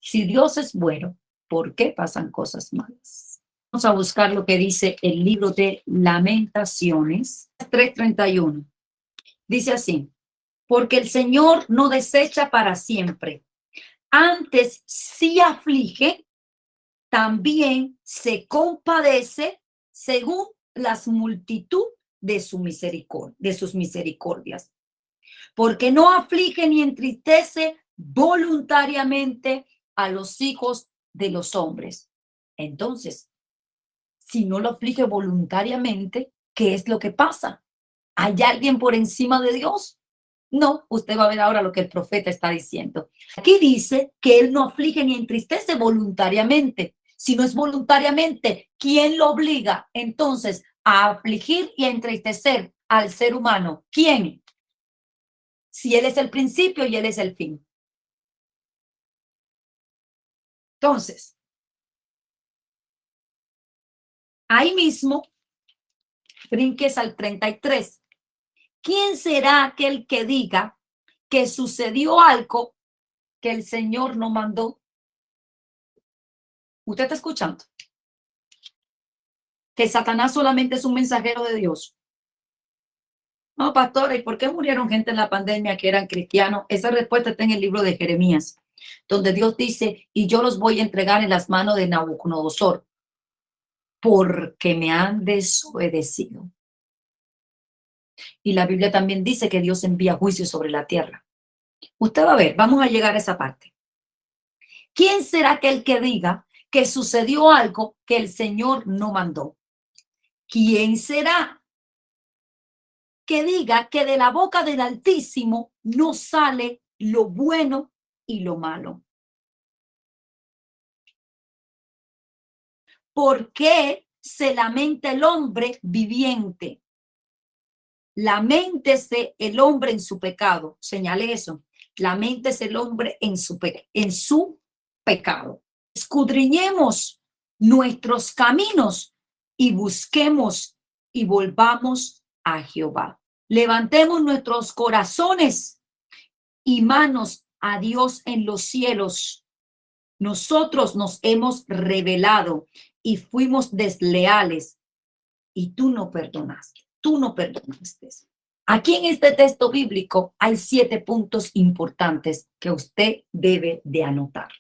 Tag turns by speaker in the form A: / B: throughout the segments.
A: Si Dios es bueno, ¿por qué pasan cosas malas? Vamos a buscar lo que dice el libro de Lamentaciones 3:31. Dice así: porque el Señor no desecha para siempre, antes sí aflige, también se compadece según las multitud de su misericordia, de sus misericordias. Porque no aflige ni entristece voluntariamente a los hijos de los hombres. Entonces, si no lo aflige voluntariamente, ¿qué es lo que pasa? ¿Hay alguien por encima de Dios? No, usted va a ver ahora lo que el profeta está diciendo. Aquí dice que él no aflige ni entristece voluntariamente. Si no es voluntariamente, ¿quién lo obliga entonces a afligir y a entristecer al ser humano? ¿Quién? Si él es el principio y él es el fin. Entonces, ahí mismo, brinques al 33. ¿Quién será aquel que diga que sucedió algo que el Señor no mandó? ¿Usted está escuchando? Que Satanás solamente es un mensajero de Dios. No, pastora, ¿y por qué murieron gente en la pandemia que eran cristianos? Esa respuesta está en el libro de Jeremías, donde Dios dice, y yo los voy a entregar en las manos de Nabucodonosor, porque me han desobedecido. Y la Biblia también dice que Dios envía juicio sobre la tierra. Usted va a ver, vamos a llegar a esa parte. ¿Quién será aquel que diga que sucedió algo que el Señor no mandó? ¿Quién será que diga que de la boca del Altísimo no sale lo bueno y lo malo? ¿Por qué se lamenta el hombre viviente? Laméntese el hombre en su pecado. Señale eso. Laméntese el hombre en su pecado. Escudriñemos nuestros caminos y busquemos y volvamos a Jehová. Levantemos nuestros corazones y manos a Dios en los cielos. Nosotros nos hemos rebelado y fuimos desleales y tú no perdonaste. Tú no perdonaste. Aquí en este texto bíblico hay 7 puntos importantes que usted debe de anotar.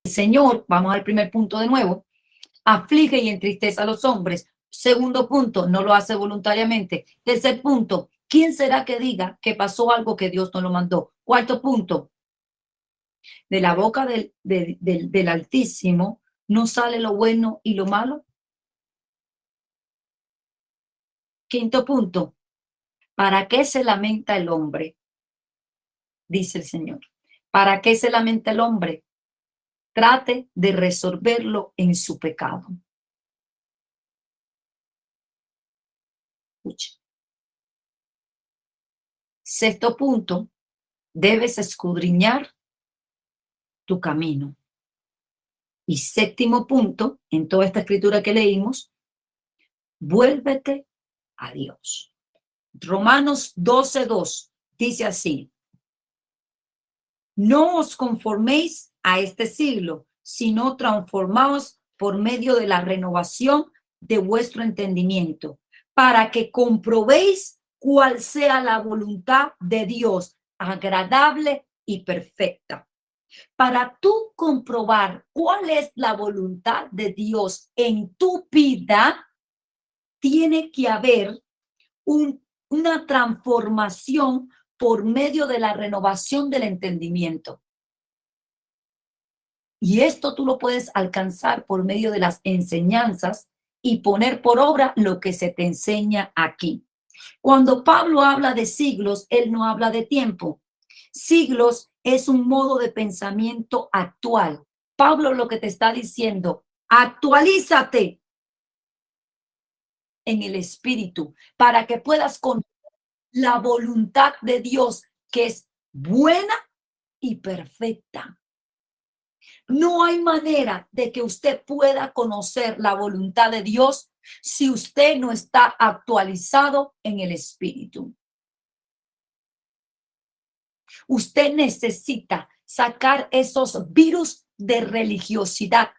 A: El Señor, vamos al primer punto de nuevo, aflige y entristece a los hombres. Segundo punto, no lo hace voluntariamente. Tercer punto, ¿quién será que diga que pasó algo que Dios no lo mandó? Cuarto punto, de la boca del Altísimo no sale lo bueno y lo malo. Quinto punto, ¿para qué se lamenta el hombre? Dice el Señor. ¿Para qué se lamenta el hombre? Trate de resolverlo en su pecado. Escuche. Sexto punto, debes escudriñar tu camino. Y séptimo punto, en toda esta escritura que leímos, vuélvete a Dios. Romanos 12:2 dice así: no os conforméis a este siglo, sino transformaos por medio de la renovación de vuestro entendimiento, para que comprobéis cuál sea la voluntad de Dios, agradable y perfecta. Para tú comprobar cuál es la voluntad de Dios en tu vida, tiene que haber una transformación por medio de la renovación del entendimiento. Y esto tú lo puedes alcanzar por medio de las enseñanzas y poner por obra lo que se te enseña aquí. Cuando Pablo habla de siglos, él no habla de tiempo. Siglos es un modo de pensamiento actual. Pablo lo que te está diciendo, actualízate en el espíritu para que puedas conocer la voluntad de Dios, que es buena y perfecta. No hay manera de que usted pueda conocer la voluntad de Dios si usted no está actualizado en el espíritu. Usted necesita sacar esos virus de religiosidad.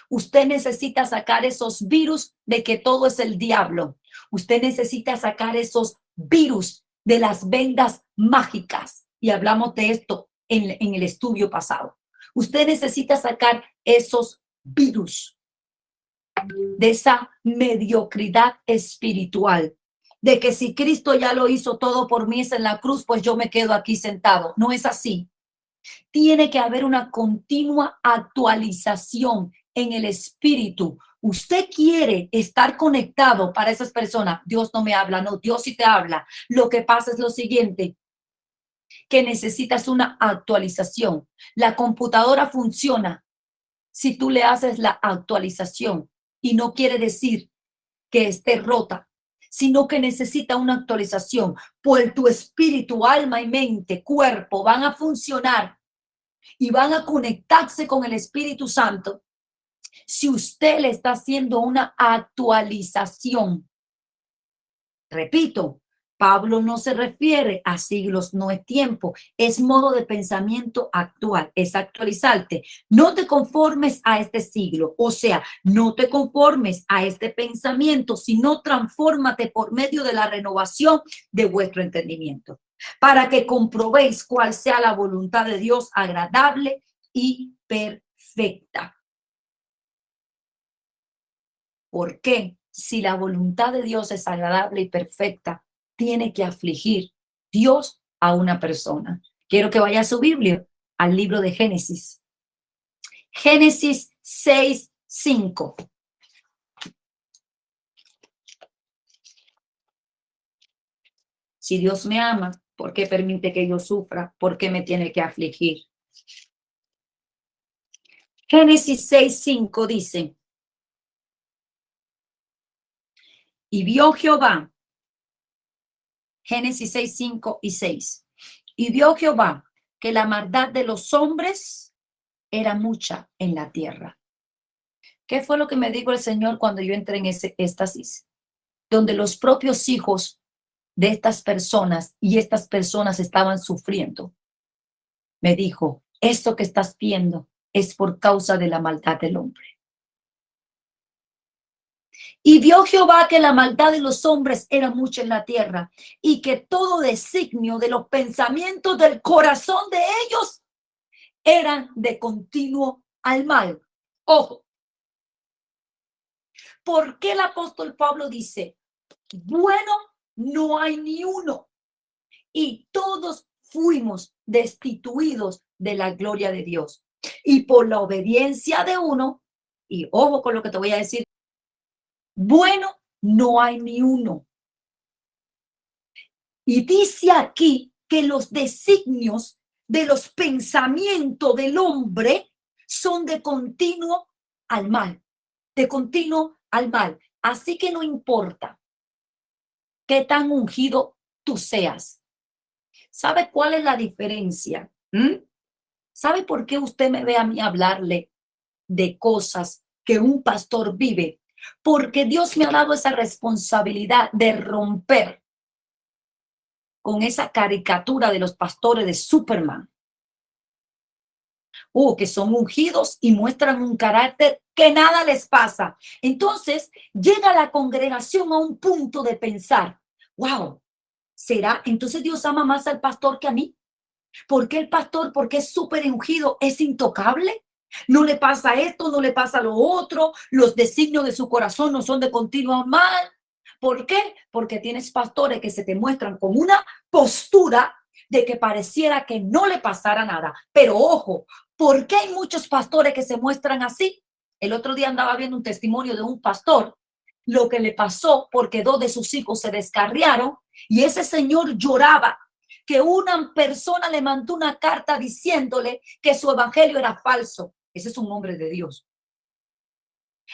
A: Usted necesita sacar esos virus de que todo es el diablo. Usted necesita sacar esos virus de las vendas mágicas. Y hablamos de esto en el estudio pasado. Usted necesita sacar esos virus de esa mediocridad espiritual, de que si Cristo ya lo hizo todo por mí es en la cruz, pues yo me quedo aquí sentado. No es así. Tiene que haber una continua actualización en el espíritu. Usted quiere estar conectado para esas personas. Dios no me habla, no, Dios sí te habla. Lo que pasa es lo siguiente, que necesitas una actualización. La computadora funciona si tú le haces la actualización, y no quiere decir que esté rota, sino que necesita una actualización, pues tu espíritu, alma y mente, cuerpo van a funcionar y van a conectarse con el Espíritu Santo si usted le está haciendo una actualización. Repito, Pablo no se refiere a siglos, no es tiempo, es modo de pensamiento actual, es actualizarte. No te conformes a este siglo, o sea, no te conformes a este pensamiento, sino transfórmate por medio de la renovación de vuestro entendimiento, para que comprobéis cuál sea la voluntad de Dios agradable y perfecta. ¿Por qué? Si la voluntad de Dios es agradable y perfecta, tiene que afligir Dios a una persona. Quiero que vaya a su Biblia, al libro de Génesis. Génesis 6:5. Si Dios me ama, ¿por qué permite que yo sufra? ¿Por qué me tiene que afligir? Génesis 6:5 dice, y vio Jehová, Génesis 6:5 y 6, y vio Jehová que la maldad de los hombres era mucha en la tierra. ¿Qué fue lo que me dijo el Señor cuando yo entré en ese éxtasis? Donde los propios hijos de estas personas y estas personas estaban sufriendo. Me dijo, esto que estás viendo es por causa de la maldad del hombre. Y vio Jehová que la maldad de los hombres era mucha en la tierra y que todo designio de los pensamientos del corazón de ellos eran de continuo al mal. Ojo, ¿por qué el apóstol Pablo dice, bueno, no hay ni uno, y todos fuimos destituidos de la gloria de Dios? Y por la obediencia de uno, y ojo con lo que te voy a decir, bueno, no hay ni uno. Y dice aquí que los designios de los pensamientos del hombre son de continuo al mal, de continuo al mal. Así que no importa qué tan ungido tú seas. ¿Sabe cuál es la diferencia? ¿Sabe por qué usted me ve a mí hablarle de cosas que un pastor vive? Porque Dios me ha dado esa responsabilidad de romper con esa caricatura de los pastores de Superman. Que son ungidos y muestran un carácter que nada les pasa. Entonces llega la congregación a un punto de pensar, wow, ¿será? Entonces Dios ama más al pastor que a mí. ¿Por qué el pastor? Porque es súper ungido, es intocable. No le pasa esto, no le pasa lo otro. Los designios de su corazón no son de continuo mal. ¿Por qué? Porque tienes pastores que se te muestran con una postura de que pareciera que no le pasara nada. Pero ojo, ¿por qué hay muchos pastores que se muestran así? El otro día andaba viendo un testimonio de un pastor, lo que le pasó porque 2 de sus hijos se descarriaron y ese señor lloraba que una persona le mandó una carta diciéndole que su evangelio era falso. Ese es un hombre de Dios.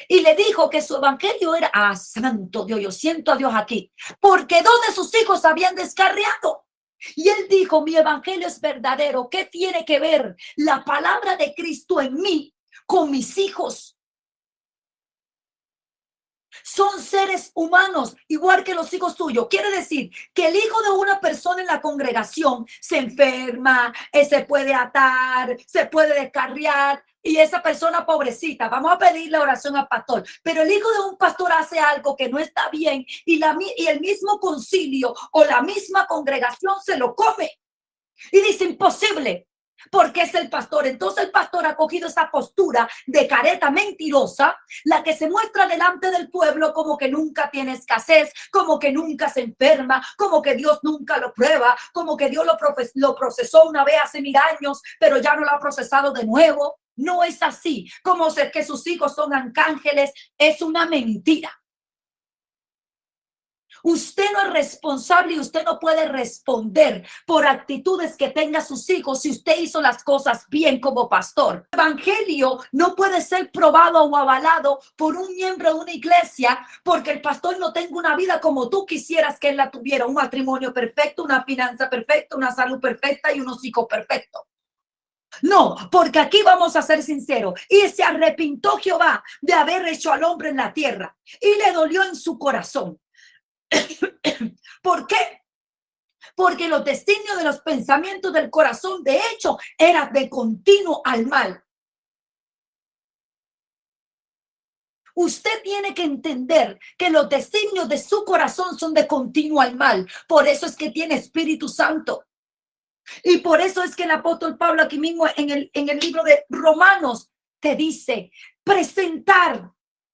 A: Y le dijo que su evangelio era, santo Dios, yo siento a Dios aquí, porque 2 de sus hijos habían descarriado. Y él dijo, mi evangelio es verdadero. ¿Qué tiene que ver la palabra de Cristo en mí con mis hijos? Son seres humanos, igual que los hijos tuyos. Quiere decir que el hijo de una persona en la congregación se enferma, se puede atar, se puede descarriar, Y esa persona pobrecita, vamos a pedirle oración al pastor, pero el hijo de un pastor hace algo que no está bien y el mismo concilio o la misma congregación se lo come y dice imposible, porque es el pastor. Entonces el pastor ha cogido esa postura de careta mentirosa, la que se muestra delante del pueblo como que nunca tiene escasez, como que nunca se enferma, como que Dios nunca lo prueba, como que Dios lo procesó una vez hace 1000 años, pero ya no lo ha procesado de nuevo. No es así. Como ser que sus hijos son arcángeles es una mentira. Usted no es responsable y usted no puede responder por actitudes que tenga sus hijos si usted hizo las cosas bien como pastor. El evangelio no puede ser probado o avalado por un miembro de una iglesia porque el pastor no tenga una vida como tú quisieras que él la tuviera, un matrimonio perfecto, una finanza perfecta, una salud perfecta y unos hijos perfectos. No, porque aquí vamos a ser sinceros. Y se arrepintió Jehová de haber hecho al hombre en la tierra y le dolió en su corazón. ¿Por qué? Porque los designios de los pensamientos del corazón, de hecho, eran de continuo al mal. Usted tiene que entender que los designios de su corazón son de continuo al mal. Por eso es que tiene Espíritu Santo. Y por eso es que el apóstol Pablo aquí mismo en el libro de Romanos te dice presentar.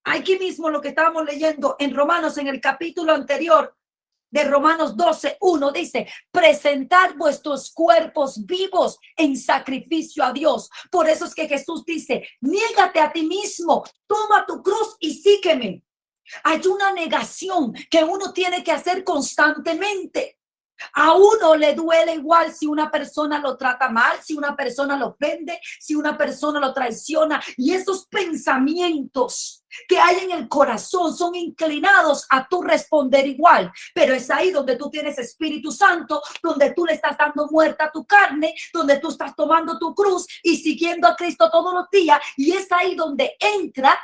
A: Aquí mismo lo que estábamos leyendo en Romanos en el capítulo anterior de Romanos 12:1 dice, presentar vuestros cuerpos vivos en sacrificio a Dios. Por eso es que Jesús dice, niégate a ti mismo, toma tu cruz y sígueme. Hay una negación que uno tiene que hacer constantemente. A uno le duele igual si una persona lo trata mal, si una persona lo ofende, si una persona lo traiciona. Y esos pensamientos que hay en el corazón son inclinados a tú responder igual. Pero es ahí donde tú tienes Espíritu Santo, donde tú le estás dando muerta a tu carne, donde tú estás tomando tu cruz y siguiendo a Cristo todos los días. Y es ahí donde entra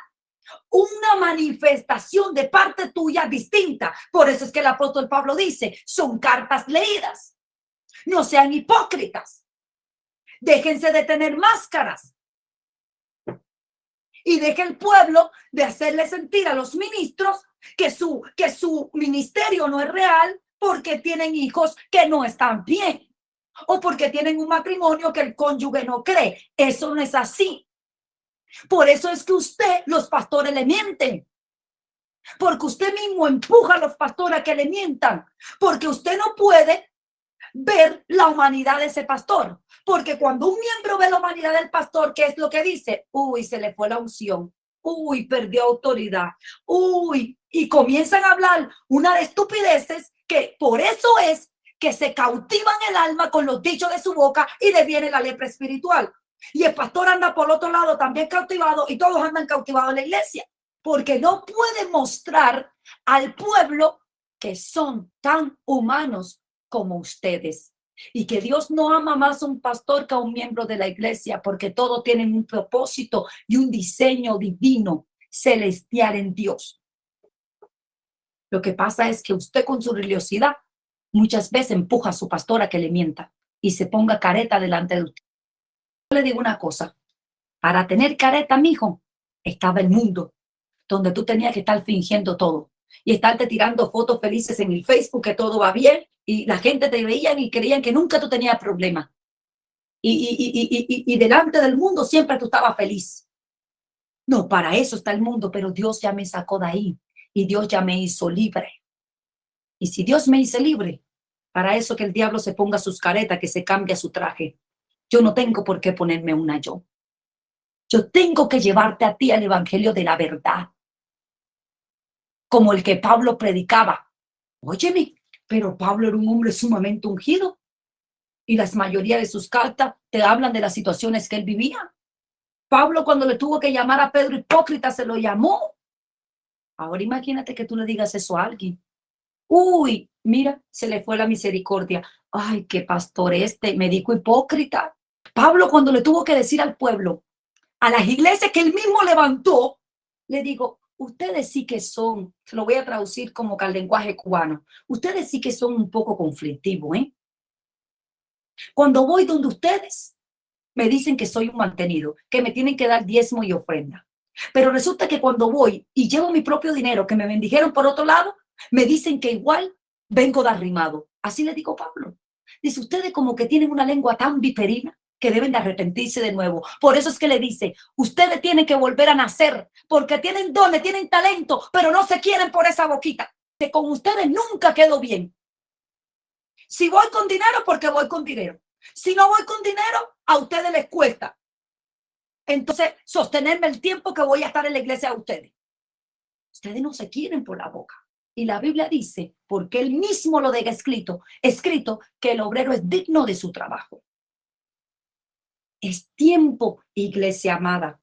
A: una manifestación de parte tuya distinta. Por eso es que el apóstol Pablo dice, son cartas leídas. No sean hipócritas. Déjense de tener máscaras. Y deje el pueblo de hacerle sentir a los ministros que su ministerio no es real porque tienen hijos que no están bien o porque tienen un matrimonio que el cónyuge no cree. Eso no es así. Por eso es que los pastores le mienten. Porque usted mismo empuja a los pastores a que le mientan. Porque usted no puede ver la humanidad de ese pastor. Porque cuando un miembro ve la humanidad del pastor, ¿qué es lo que dice? Uy, se le fue la unción. Uy, perdió autoridad. Uy, y comienzan a hablar una de estupideces que por eso es que se cautivan el alma con los dichos de su boca y deviene la lepra espiritual. Y el pastor anda por otro lado también cautivado y todos andan cautivados en la iglesia. Porque no puede mostrar al pueblo que son tan humanos como ustedes y que Dios no ama más a un pastor que a un miembro de la iglesia porque todos tienen un propósito y un diseño divino celestial en Dios. Lo que pasa es que usted con su religiosidad muchas veces empuja a su pastor a que le mienta y se ponga careta delante de usted. Yo le digo una cosa, para tener careta, mijo, estaba el mundo donde tú tenías que estar fingiendo todo y estarte tirando fotos felices en el Facebook que todo va bien y la gente te veía y creían que nunca tú tenías problemas. Y delante del mundo siempre tú estabas feliz. No, para eso está el mundo, pero Dios ya me sacó de ahí y Dios ya me hizo libre. Y si Dios me hizo libre, para eso que el diablo se ponga sus caretas, que se cambie su traje. Yo no tengo por qué ponerme una yo. Yo tengo que llevarte a ti al evangelio de la verdad. Como el que Pablo predicaba. Óyeme, pero Pablo era un hombre sumamente ungido y la mayoría de sus cartas te hablan de las situaciones que él vivía. Pablo cuando le tuvo que llamar a Pedro hipócrita se lo llamó. Ahora imagínate que tú le digas eso a alguien. Uy, mira, se le fue la misericordia. Ay, qué pastor me dijo hipócrita. Pablo cuando le tuvo que decir al pueblo, a las iglesias que él mismo levantó, le digo, ustedes sí que son, se lo voy a traducir como que al lenguaje cubano, ustedes sí que son un poco conflictivos, ¿eh? Cuando voy donde ustedes, me dicen que soy un mantenido, que me tienen que dar diezmo y ofrenda. Pero resulta que cuando voy y llevo mi propio dinero que me bendijeron por otro lado, me dicen que igual vengo de arrimado. Así le digo Pablo. Dice, ustedes como que tienen una lengua tan viperina que deben de arrepentirse de nuevo. Por eso es que le dice, ustedes tienen que volver a nacer, porque tienen dones, tienen talento, pero no se quieren por esa boquita. Que con ustedes nunca quedo bien. Si voy con dinero, porque voy con dinero. Si no voy con dinero, a ustedes les cuesta. Entonces, sostenerme el tiempo que voy a estar en la iglesia a ustedes. Ustedes no se quieren por la boca. Y la Biblia dice, porque él mismo lo deja escrito que el obrero es digno de su trabajo. Es tiempo, iglesia amada,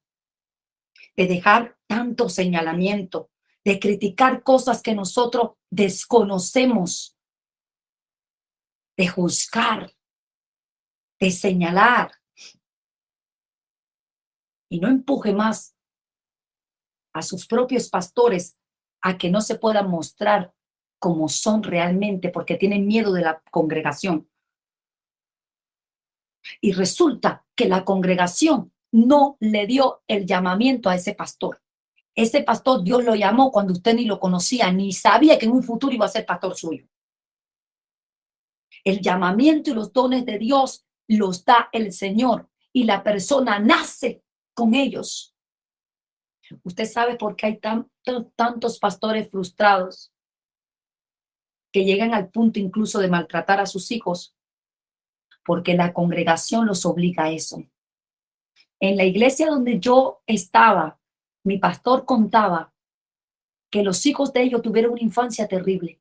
A: de dejar tanto señalamiento, de criticar cosas que nosotros desconocemos, de juzgar, de señalar. Y no empuje más a sus propios pastores a que no se puedan mostrar como son realmente porque tienen miedo de la congregación. Y resulta que la congregación no le dio el llamamiento a ese pastor. Ese pastor Dios lo llamó cuando usted ni lo conocía, ni sabía que en un futuro iba a ser pastor suyo. El llamamiento y los dones de Dios los da el Señor y la persona nace con ellos. Usted sabe por qué hay tantos pastores frustrados que llegan al punto incluso de maltratar a sus hijos, porque la congregación los obliga a eso. En la iglesia donde yo estaba, mi pastor contaba que los hijos de ellos tuvieron una infancia terrible,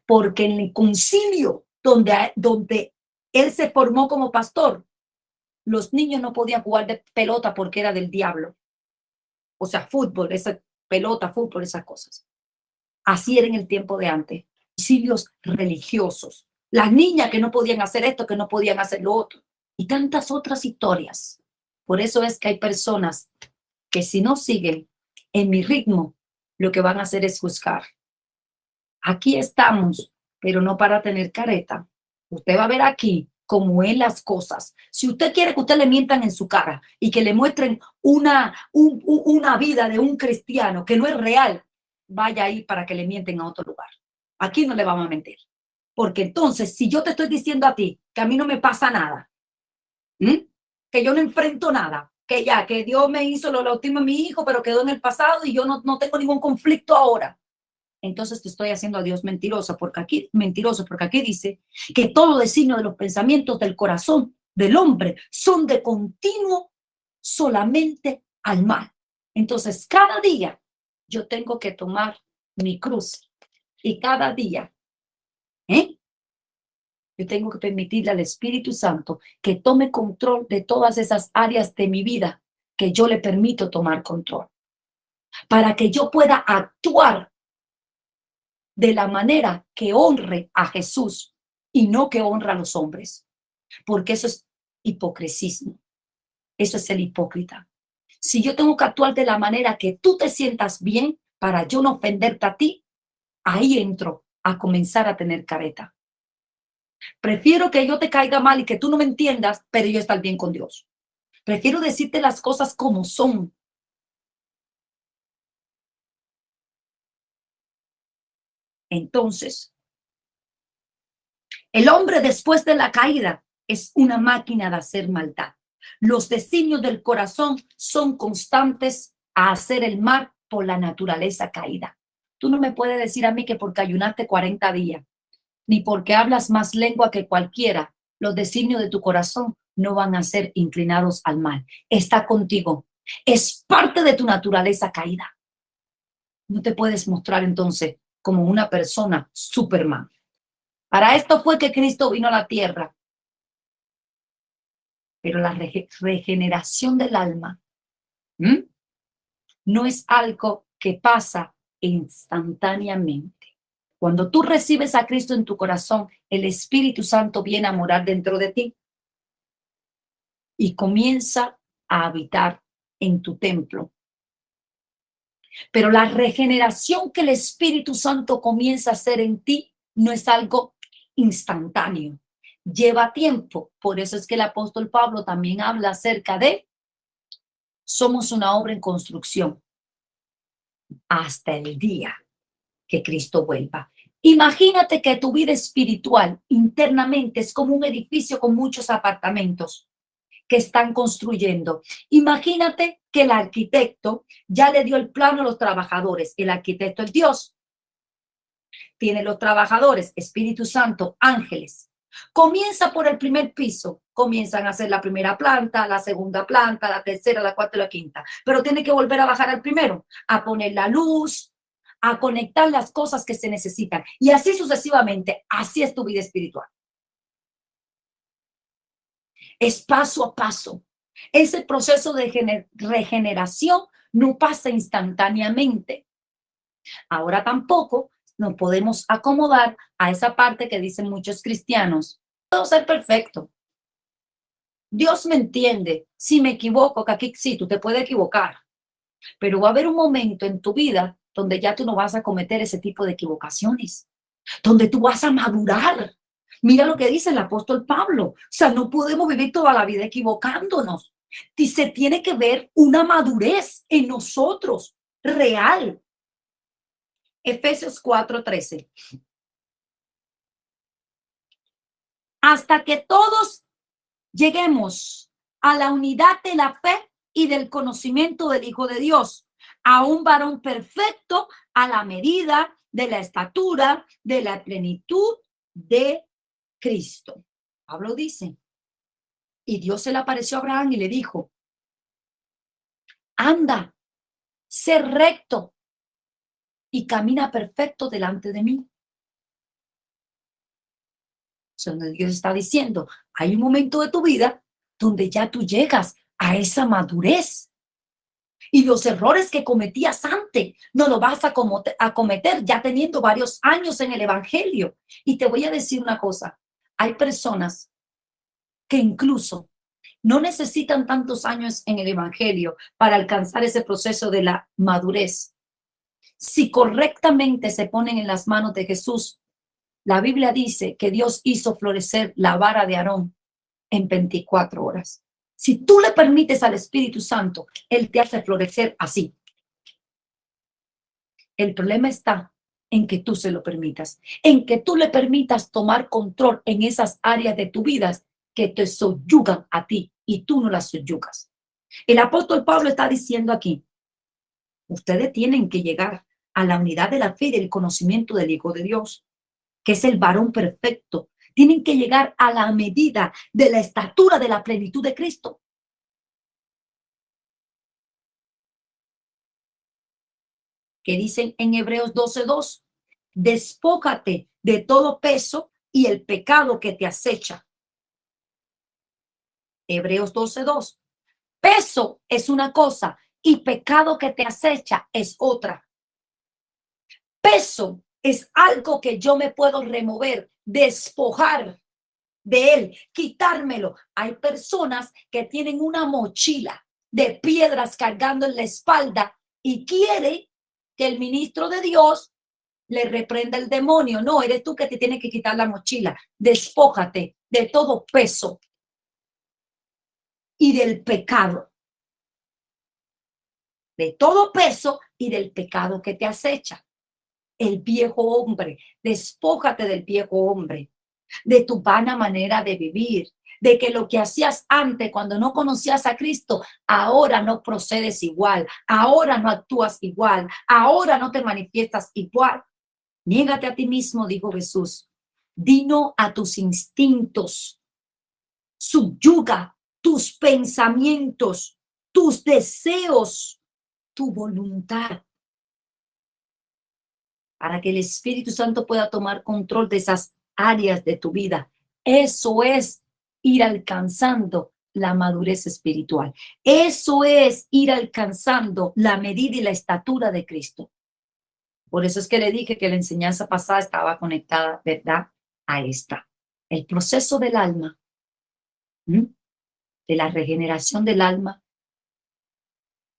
A: porque en el concilio donde él se formó como pastor, los niños no podían jugar de pelota porque era del diablo. O sea, fútbol, esa pelota, fútbol, esas cosas. Así era en el tiempo de antes. Concilios religiosos. Las niñas que no podían hacer esto, que no podían hacer lo otro. Y tantas otras historias. Por eso es que hay personas que si no siguen en mi ritmo, lo que van a hacer es juzgar. Aquí estamos, pero no para tener careta. Usted va a ver aquí cómo es las cosas. Si usted quiere que usted le mientan en su cara y que le muestren una vida de un cristiano que no es real, vaya ahí para que le mienten a otro lugar. Aquí no le vamos a mentir. Porque entonces, si yo te estoy diciendo a ti que a mí no me pasa nada, que yo no enfrento nada, que Dios me hizo lo último a mi hijo, pero quedó en el pasado y yo no tengo ningún conflicto ahora, entonces te estoy haciendo a Dios mentiroso, porque aquí dice que todo designio de los pensamientos del corazón del hombre son de continuo solamente al mal. Entonces, cada día yo tengo que tomar mi cruz y cada día, yo tengo que permitirle al Espíritu Santo que tome control de todas esas áreas de mi vida que yo le permito tomar control, para que yo pueda actuar de la manera que honre a Jesús y no que honra a los hombres, porque eso es hipocresismo, eso es el hipócrita. Si yo tengo que actuar de la manera que tú te sientas bien para yo no ofenderte a ti, ahí entro a comenzar a tener careta. Prefiero que yo te caiga mal y que tú no me entiendas, pero yo estar bien con Dios. Prefiero decirte las cosas como son. Entonces, el hombre después de la caída es una máquina de hacer maldad. Los designios del corazón son constantes a hacer el mal por la naturaleza caída. Tú no me puedes decir a mí que porque ayunaste 40 días, ni porque hablas más lengua que cualquiera, los designios de tu corazón no van a ser inclinados al mal. Está contigo. Es parte de tu naturaleza caída. No te puedes mostrar entonces como una persona Superman. Para esto fue que Cristo vino a la tierra. Pero la regeneración del alma no es algo que pasa instantáneamente. Cuando tú recibes a Cristo en tu corazón, el Espíritu Santo viene a morar dentro de ti y comienza a habitar en tu templo. Pero la regeneración que el Espíritu Santo comienza a hacer en ti no es algo instantáneo. lleva tiempo. Por eso es que el apóstol Pablo también habla acerca de somos una obra en construcción hasta el día que Cristo vuelva. Imagínate que tu vida espiritual internamente es como un edificio con muchos apartamentos que están construyendo. Imagínate que el arquitecto ya le dio el plano a los trabajadores. El arquitecto es Dios. Tiene los trabajadores, Espíritu Santo, ángeles. Comienza por el primer piso. Comienzan a hacer la primera planta, la segunda planta, la tercera, la cuarta y la quinta. Pero tiene que volver a bajar al primero, a poner la luz, a conectar las cosas que se necesitan. Y así sucesivamente. Así es tu vida espiritual. Es paso a paso. Ese proceso de regeneración no pasa instantáneamente. Ahora tampoco nos podemos acomodar a esa parte que dicen muchos cristianos. Puedo ser perfecto. Dios me entiende. Si me equivoco, que aquí sí, tú te puedes equivocar. Pero va a haber un momento en tu vida donde ya tú no vas a cometer ese tipo de equivocaciones. Donde tú vas a madurar. Mira lo que dice el apóstol Pablo. O sea, no podemos vivir toda la vida equivocándonos. Y se tiene que ver una madurez en nosotros, real. Efesios 4:13. Hasta que todos lleguemos a la unidad de la fe y del conocimiento del Hijo de Dios, a un varón perfecto a la medida de la estatura de la plenitud de Cristo. Pablo dice, y Dios se le apareció a Abraham y le dijo, anda, sé recto y camina perfecto delante de mí. Donde Dios está diciendo, hay un momento de tu vida donde ya tú llegas a esa madurez y los errores que cometías antes no lo vas a cometer ya teniendo varios años en el evangelio. Y te voy a decir una cosa, hay personas que incluso no necesitan tantos años en el evangelio para alcanzar ese proceso de la madurez. Si correctamente se ponen en las manos de Jesús, la Biblia dice que Dios hizo florecer la vara de Aarón en 24 horas. Si tú le permites al Espíritu Santo, Él te hace florecer así. El problema está en que tú se lo permitas, en que tú le permitas tomar control en esas áreas de tu vida que te subyugan a ti y tú no las subyugas. El apóstol Pablo está diciendo aquí, ustedes tienen que llegar a la unidad de la fe y del conocimiento del Hijo de Dios, que es el varón perfecto. Tienen que llegar a la medida de la estatura de la plenitud de Cristo. Que dicen en Hebreos 12:2, despójate de todo peso y el pecado que te acecha. Hebreos 12:2, peso es una cosa y pecado que te acecha es otra. Peso es algo que yo me puedo remover, despojar de él, quitármelo. Hay personas que tienen una mochila de piedras cargando en la espalda y quiere que el ministro de Dios le reprenda el demonio. No, eres tú que te tienes que quitar la mochila. Despójate de todo peso y del pecado. De todo peso y del pecado que te acecha. El viejo hombre, despójate del viejo hombre, de tu vana manera de vivir, de que lo que hacías antes cuando no conocías a Cristo, ahora no procedes igual, ahora no actúas igual, ahora no te manifiestas igual. Niégate a ti mismo, dijo Jesús. Di no a tus instintos. Subyuga tus pensamientos, tus deseos, tu voluntad, para que el Espíritu Santo pueda tomar control de esas áreas de tu vida. Eso es ir alcanzando la madurez espiritual. Eso es ir alcanzando la medida y la estatura de Cristo. Por eso es que le dije que la enseñanza pasada estaba conectada, ¿verdad?, a esta. El proceso del alma, de la regeneración del alma,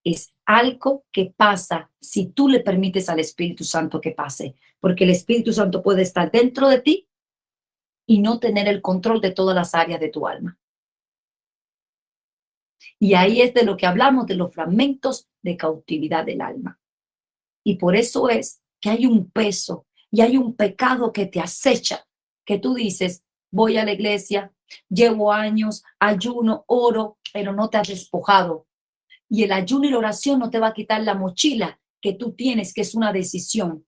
A: es algo que pasa si tú le permites al Espíritu Santo que pase, porque el Espíritu Santo puede estar dentro de ti y no tener el control de todas las áreas de tu alma. Y ahí es de lo que hablamos, de los fragmentos de cautividad del alma. Y por eso es que hay un peso y hay un pecado que te acecha, que tú dices, voy a la iglesia, llevo años, ayuno, oro, pero no te has despojado. Y el ayuno y la oración no te va a quitar la mochila que tú tienes, que es una decisión.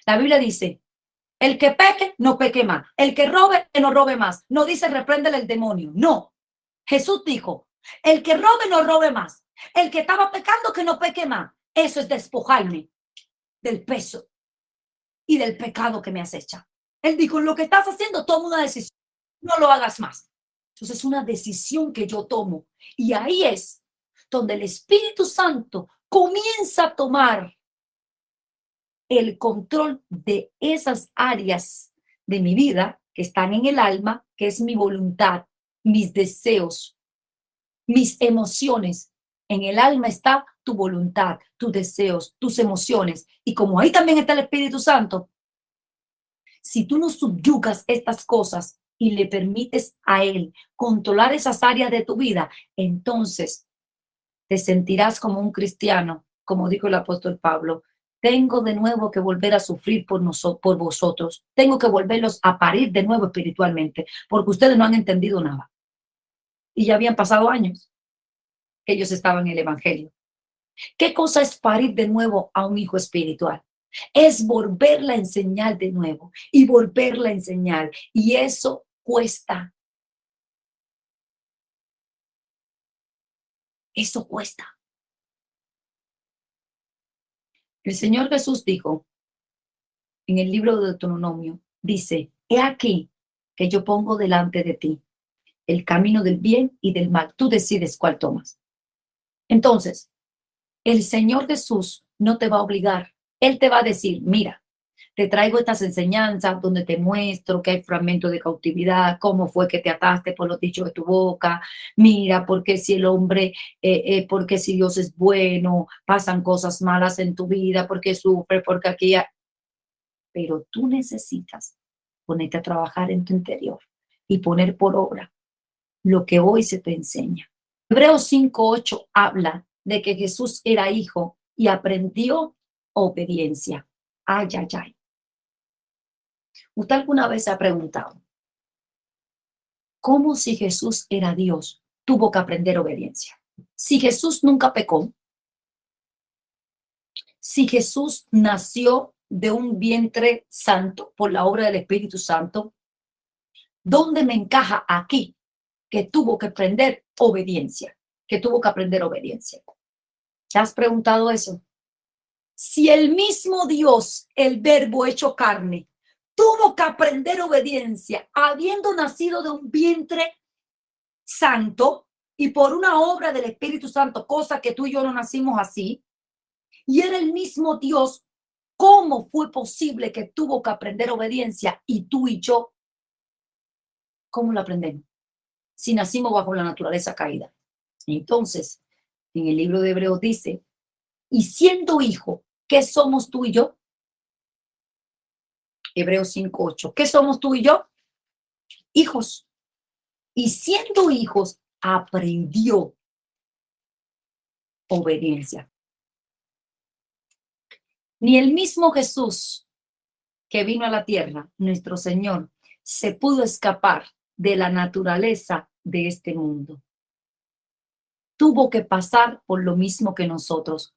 A: La Biblia dice, el que peque, no peque más. El que robe, que no robe más. No dice, repréndele el demonio. No. Jesús dijo, el que robe, no robe más. El que estaba pecando, que no peque más. Eso es despojarme del peso y del pecado que me acecha. Él dijo, lo que estás haciendo, toma una decisión. No lo hagas más. Entonces es una decisión que yo tomo. Y ahí es donde el Espíritu Santo comienza a tomar el control de esas áreas de mi vida que están en el alma, que es mi voluntad, mis deseos, mis emociones. En el alma está tu voluntad, tus deseos, tus emociones. Y como ahí también está el Espíritu Santo, si tú no subyugas estas cosas y le permites a Él controlar esas áreas de tu vida, entonces te sentirás como un cristiano, como dijo el apóstol Pablo. Tengo de nuevo que volver a sufrir por vosotros. Tengo que volverlos a parir de nuevo espiritualmente, porque ustedes no han entendido nada. Y ya habían pasado años que ellos estaban en el Evangelio. ¿Qué cosa es parir de nuevo a un hijo espiritual? Es volverla a enseñar de nuevo y volverla a enseñar. Y eso cuesta. Eso cuesta. El Señor Jesús dijo en el libro de Deuteronomio, dice, he aquí que yo pongo delante de ti el camino del bien y del mal. Tú decides cuál tomas. Entonces, el Señor Jesús no te va a obligar. Él te va a decir, mira, te traigo estas enseñanzas donde te muestro que hay fragmentos de cautividad, cómo fue que te ataste por los dichos de tu boca. Mira, porque si el hombre, porque si Dios es bueno, pasan cosas malas en tu vida, porque sufre, porque aquí. Pero tú necesitas ponerte a trabajar en tu interior y poner por obra lo que hoy se te enseña. Hebreos 5:8 habla de que Jesús era hijo y aprendió obediencia. Ay, ay, ay. ¿Usted alguna vez se ha preguntado cómo si Jesús era Dios tuvo que aprender obediencia? Si Jesús nunca pecó, si Jesús nació de un vientre santo por la obra del Espíritu Santo, ¿dónde me encaja aquí que tuvo que aprender obediencia? Que tuvo que aprender obediencia. ¿Te has preguntado eso? Si el mismo Dios, el Verbo hecho carne, tuvo que aprender obediencia, habiendo nacido de un vientre santo y por una obra del Espíritu Santo, cosa que tú y yo no nacimos así, y era el mismo Dios, ¿cómo fue posible que tuvo que aprender obediencia y tú y yo, cómo lo aprendemos? Si nacimos bajo la naturaleza caída. Entonces, en el libro de Hebreos dice, y siendo hijo, ¿qué somos tú y yo? Hebreos 5:8. ¿Qué somos tú y yo? Hijos. Y siendo hijos, aprendió obediencia. Ni el mismo Jesús que vino a la tierra, nuestro Señor, se pudo escapar de la naturaleza de este mundo. Tuvo que pasar por lo mismo que nosotros.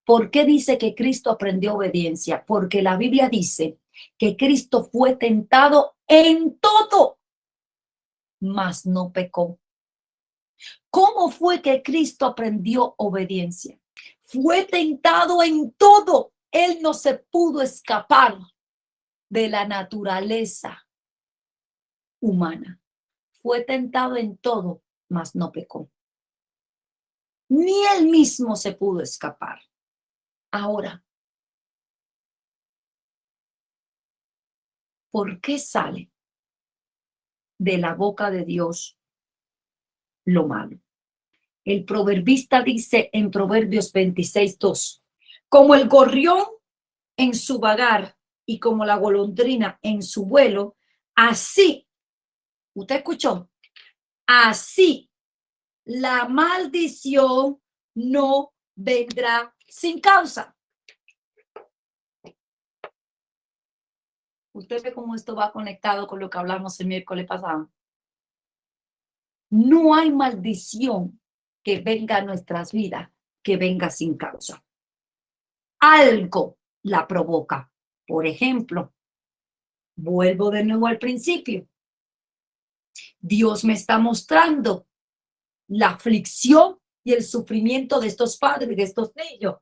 A: ¿Por qué dice que Cristo aprendió obediencia? Porque la Biblia dice que Cristo fue tentado en todo, mas no pecó. ¿Cómo fue que Cristo aprendió obediencia? Fue tentado en todo. Él no se pudo escapar de la naturaleza humana. Fue tentado en todo, mas no pecó. Ni él mismo se pudo escapar. Ahora, ¿por qué sale de la boca de Dios lo malo? El proverbista dice en Proverbios 26:2, como el gorrión en su vagar y como la golondrina en su vuelo, Así, usted escuchó, así la maldición no vendrá sin causa. Usted ve cómo esto va conectado con lo que hablamos el miércoles pasado. No hay maldición que venga a nuestras vidas que venga sin causa. Algo la provoca. Por ejemplo, vuelvo de nuevo al principio. Dios me está mostrando la aflicción y el sufrimiento de estos padres, de estos niños.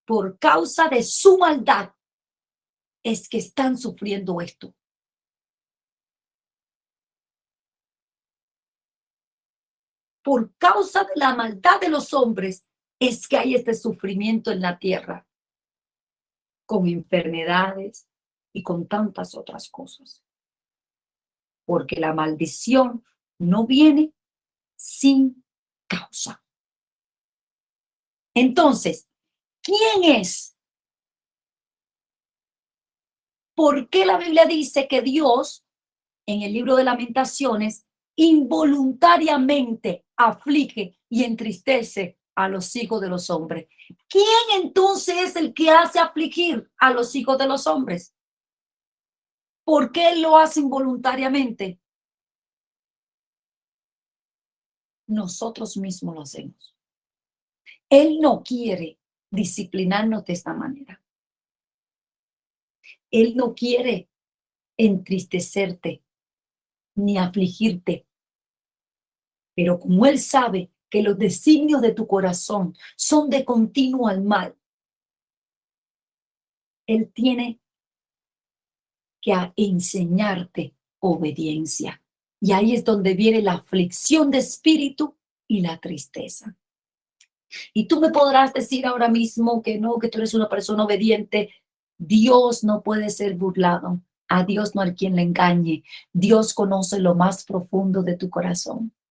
A: Por causa de su maldad es que están sufriendo esto. Por causa de la maldad de los hombres es que hay este sufrimiento en la tierra, con enfermedades y con tantas otras cosas. Porque la maldición no viene sin causa. Entonces, ¿quién es? ¿Por qué la Biblia dice que Dios, en el libro de Lamentaciones, involuntariamente aflige y entristece a los hijos de los hombres? ¿Quién entonces es el que hace afligir a los hijos de los hombres? ¿Por qué lo hace involuntariamente? Nosotros mismos lo hacemos. Él no quiere disciplinarnos de esta manera. Él no quiere entristecerte ni afligirte. Pero como Él sabe que los designios de tu corazón son de continuo al mal, Él tiene que enseñarte obediencia. Y ahí es donde viene la aflicción de espíritu y la tristeza. Y tú me podrás decir ahora mismo que no, que tú eres una persona obediente. Dios no puede ser burlado. A Dios no hay quien le engañe. Dios conoce lo más profundo de tu corazón.